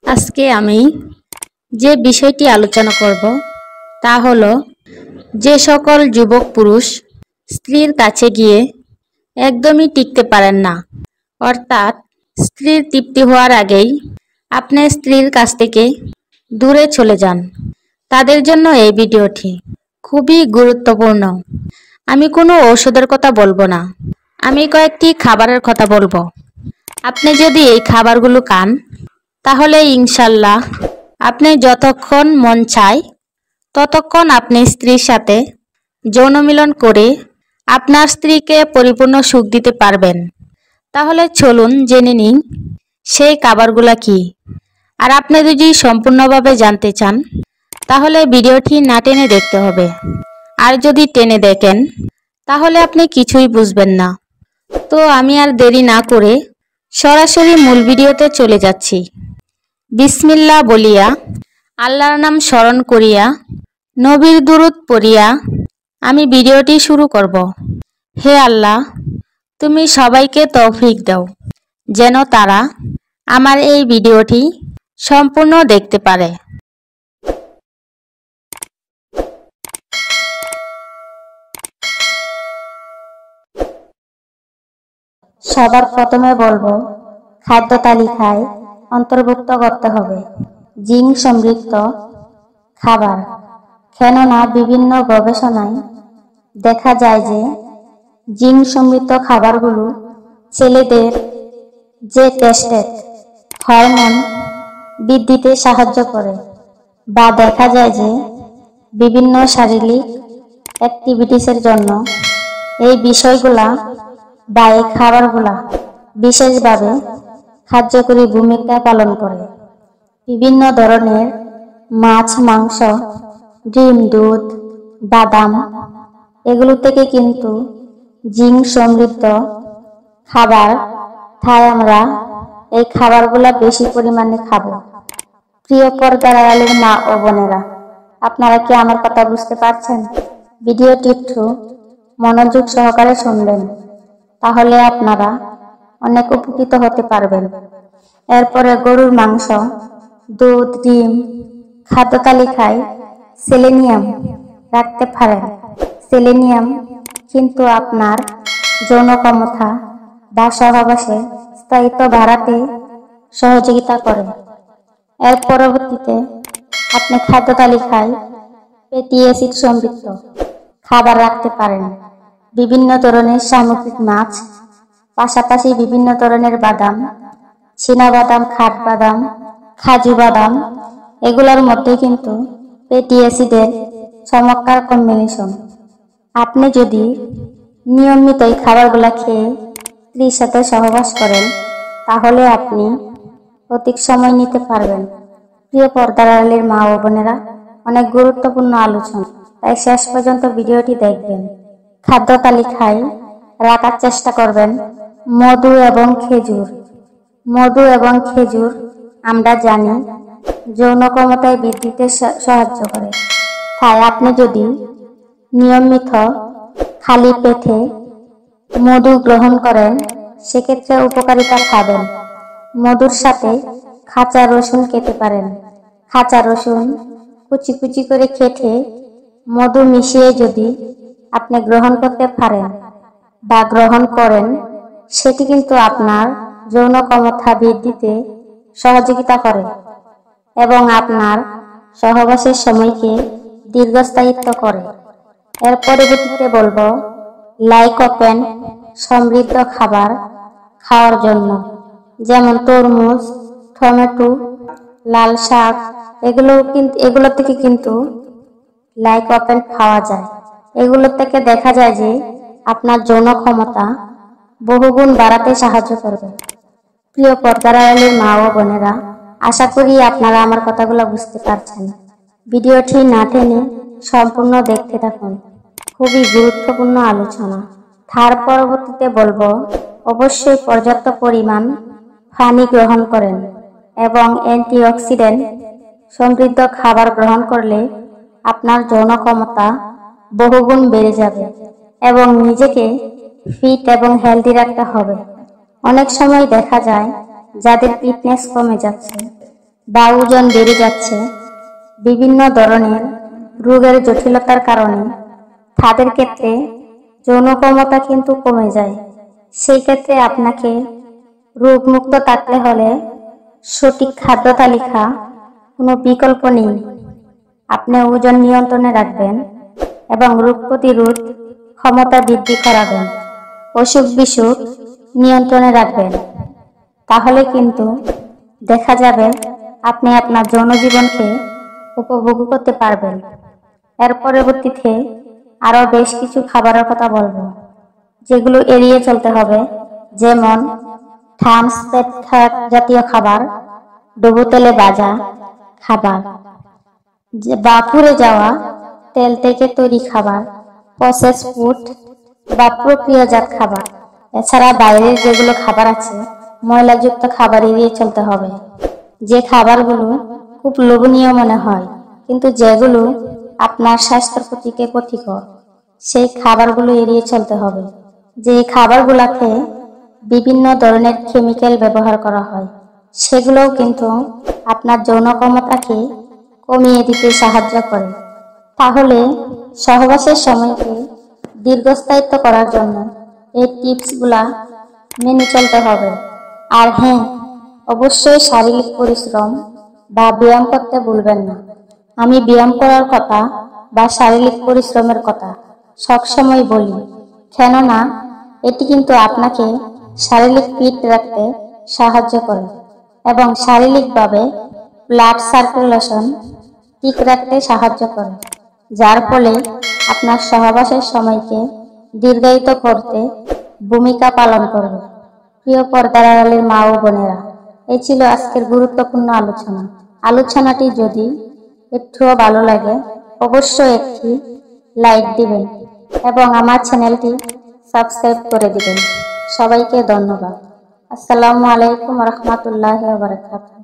আজকে আমি যে বিষয়টি আলোচনা করব তা হলো যে সকল যুবক পুরুষ স্ত্রীর কাছে গিয়ে একদমই টিকতে পারেন না, অর্থাৎ স্ত্রীর তৃপ্তি হওয়ার আগেই আপনার স্ত্রীর কাছ থেকে দূরে চলে যান, তাদের জন্য এই ভিডিওটি খুবই গুরুত্বপূর্ণ। আমি কোনো ঔষধের কথা বলবো না, আমি কয়েকটি খাবারের কথা বলবো। আপনি যদি এই খাবারগুলো খান তাহলে ইনশাল্লাহ আপনি যতক্ষণ মন চায় ততক্ষণ আপনি স্ত্রীর সাথে যৌন মিলন করে আপনার স্ত্রীকে পরিপূর্ণ সুখ দিতে পারবেন। তাহলে চলুন জেনে নিন সেই খাবারগুলো কি। আর আপনি যদি সম্পূর্ণভাবে জানতে চান তাহলে ভিডিওটি না টেনে দেখতে হবে, আর যদি টেনে দেখেন তাহলে আপনি কিছুই বুঝবেন না। তো আমি আর দেরি না করে সরাসরি মূল ভিডিওতে চলে যাচ্ছি। বিসমিল্লাহ বলিয়া, আল্লাহর নাম স্মরণ করিয়া, নবীর দুরূদ পড়িয়া আমি ভিডিওটি শুরু করব। হে আল্লাহ, তুমি সবাইকে তৌফিক দাও যেন তারা আমার এই ভিডিওটি সম্পূর্ণ দেখতে পারে। সবার প্রথমে বলবো, খাদ্য তালিকায় অন্তর্ভুক্ত করতে হবে জিঙ্ক সমৃদ্ধ খাবার। কেননা বিভিন্ন গবেষণায় দেখা যায় যে জিঙ্ক সমৃদ্ধ খাবারগুলো ছেলেদের যে টেস্টেড হরমোন বৃদ্ধিতে সাহায্য করে, বা দেখা যায় যে বিভিন্ন শারীরিক অ্যাক্টিভিটিসের জন্য এই বিষয়গুলা বা এই খাবারগুলা বিশেষভাবে কার্যকরী ভূমিকা পালন করে। বিভিন্ন ধরনের মাছ, মাংস, ডিম, দুধ, বাদাম এগুলো থেকে কিন্তু জিঙ্ক সমৃদ্ধ খাবার, তাই আমরা এই খাবারগুলা বেশি পরিমাণে খাবো। প্রিয় পর্দার আড়ালের মা ও বোনেরা, আপনারা কি আমার কথা বুঝতে পারছেন? ভিডিওটি একটু মনোযোগ সহকারে শুনবেন, তাহলে আপনারা অনেক উপকৃত হতে পারবেন। এরপরে গরুর মাংস, দুধ, ডিম খাদ্য তালিকায় সেলেনিয়াম রাখতে পারেন। সেলেনিয়াম কিন্তু আপনার যৌন ক্ষমতা বা সহবাসে স্থায়িত্ব বাড়াতে সহযোগিতা করে। এর পরবর্তীতে আপনি খাদ্য তালিকায় ফ্যাটি অ্যাসিড সমৃদ্ধ খাবার রাখতে পারেন। বিভিন্ন ধরনের সামুদ্রিক মাছ, পাশাপাশি বিভিন্ন ধরনের বাদাম, চীনাবাদাম, কাঠবাদাম, কাজু বাদাম এগুলোর মধ্যে কিন্তু ফ্যাটি অ্যাসিডের চমৎকার কম্বিনেশন। আপনি যদি নিয়মিত এই খাবারগুলা খেয়ে স্ত্রীর সাথে সহবাস করেন তাহলে আপনি অধিক সময় নিতে পারবেন। প্রিয় পর্দার আড়ালের মা ও বোনেরা, অনেক গুরুত্বপূর্ণ আলোচনা, তাই শেষ পর্যন্ত ভিডিওটি দেখবেন। খাদ্য তালিকায় রাখার চেষ্টা করবেন মধু এবং খেজুর। মধু এবং খেজুর আমরা জানি যৌন ক্ষমতায় বৃদ্ধিতে সাহায্য করে, তাই আপনি যদি নিয়মিত খালি পেটে মধু গ্রহণ করেন সেক্ষেত্রে উপকারিতা পাবেন। মধুর সাথে কাঁচা রসুন খেতে পারেন। কাঁচা রসুন কুচি কুচি করে কেটে মধু মিশিয়ে যদি আপনি গ্রহণ করতে পারেন বা গ্রহণ করেন, সেটি কিন্তু আপনার যৌন ক্ষমতা বৃদ্ধিতে সহযোগিতা করে এবং আপনার সহবাসের সময়কে দীর্ঘস্থায়িত্ব করে। এর পরবর্তীতে বলবো লাইকোপেন সমৃদ্ধ খাবার খাওয়ার জন্য, যেমন তরমুজ, টমেটো, লাল শাক এগুলো থেকে কিন্তু লাইকোপেন পাওয়া যায়। এগুলো থেকে দেখা যায় যে আপনার যৌন ক্ষমতা বহুগুণ বাড়াতে সাহায্য করবে। প্রিয় পর্দার আড়ালের মা ও বোনেরা, আশা করি আপনারা আমার কথাগুলো বুঝতে পারছেন। ভিডিওটি না টেনে সম্পূর্ণ দেখতে থাকুন, খুবই গুরুত্বপূর্ণ আলোচনা। তার পরবর্তীতে বলবো অবশ্যই পর্যাপ্ত পরিমাণ পানি গ্রহণ করেন এবং অ্যান্টিঅক্সিডেন্ট সমৃদ্ধ খাবার গ্রহণ করলে আপনার যৌন ক্ষমতা বহুগুণ বেড়ে যাবে এবং নিজেকে ফিট এবং হেলদি রাখতে হবে। অনেক সময় দেখা যায় যাদের ফিটনেস কমে যাচ্ছে বা ওজন বেড়ে যাচ্ছে, বিভিন্ন ধরনের রোগের জটিলতার কারণে তাদের ক্ষেত্রে যৌন ক্ষমতা কিন্তু কমে যায়। সেই ক্ষেত্রে আপনাকে রোগমুক্ত থাকতে হলে সঠিক খাদ্য তালিকা কোনো বিকল্প নেই। আপনি ওজন নিয়ন্ত্রণে রাখবেন এবং রোগ প্রতিরোধ ক্ষমতা বৃদ্ধি করাবেন, অসুখ বিসুখ নিয়ন্ত্রণে রাখবেন। তাহলে কিন্তু দেখা যাবে আপনি আপনার যৌন জীবনকে উপভোগ করতে পারবেন। এর পরবর্তীতে আরো বেশ কিছু খাবারের কথা বলবো, যেগুলো এড়িয়ে চলতে হবে, যেমন ট্রান্স ফ্যাট জাতীয় খাবার, ডুবো তেলে ভাজা খাবার, বা পুড়ে যাওয়া তেল থেকে তৈরি খাবার, প্রসেস ফুড বা প্রক্রিয়াজাত খাবার। এছাড়া বাইরের যেগুলো খাবার আছে, ময়লাযুক্ত খাবার এড়িয়ে চলতে হবে। যে খাবারগুলো খুব লোভনীয় মনে হয় কিন্তু যেগুলো আপনার স্বাস্থ্যের প্রতিকে ক্ষতিকর, সেই খাবারগুলো এড়িয়ে চলতে হবে। যে খাবারগুলোতে বিভিন্ন ধরনের কেমিক্যাল ব্যবহার করা হয়, সেগুলোও কিন্তু আপনার যৌন ক্ষমতাকে কমিয়ে দিতে সাহায্য করে। তাহলে সহবাসের সময়কে দীর্ঘস্থায়িত্ব করার জন্য এই টিপসগুলা মেনে চলতে হবে। আর হ্যাঁ, অবশ্যই শারীরিক পরিশ্রম বা ব্যায়াম করতে ভুলবেন না। আমি ব্যায়াম করার কথা বা শারীরিক পরিশ্রমের কথা সবসময় বলি, কেননা এটি কিন্তু আপনাকে শারীরিক ফিট রাখতে সাহায্য করে এবং শারীরিকভাবে ব্লাড সার্কুলেশন ঠিক রাখতে সাহায্য করে, যার ফলে আপনার সহবাসের সময়কে দীর্ঘায়িত করতে ভূমিকা পালন করবে। প্রিয় পর্দার আড়ালের মা ও বোনেরা, এই ছিল আজকের গুরুত্বপূর্ণ আলোচনা। আলোচনাটি যদি একটুও ভালো লাগে অবশ্যই একটি লাইক দিবেন এবং আমার চ্যানেলটি সাবস্ক্রাইব করে দিবেন। সবাইকে ধন্যবাদ। আসসালামু আলাইকুম ওয়া রাহমাতুল্লাহি ওয়া বারাকাতুহু।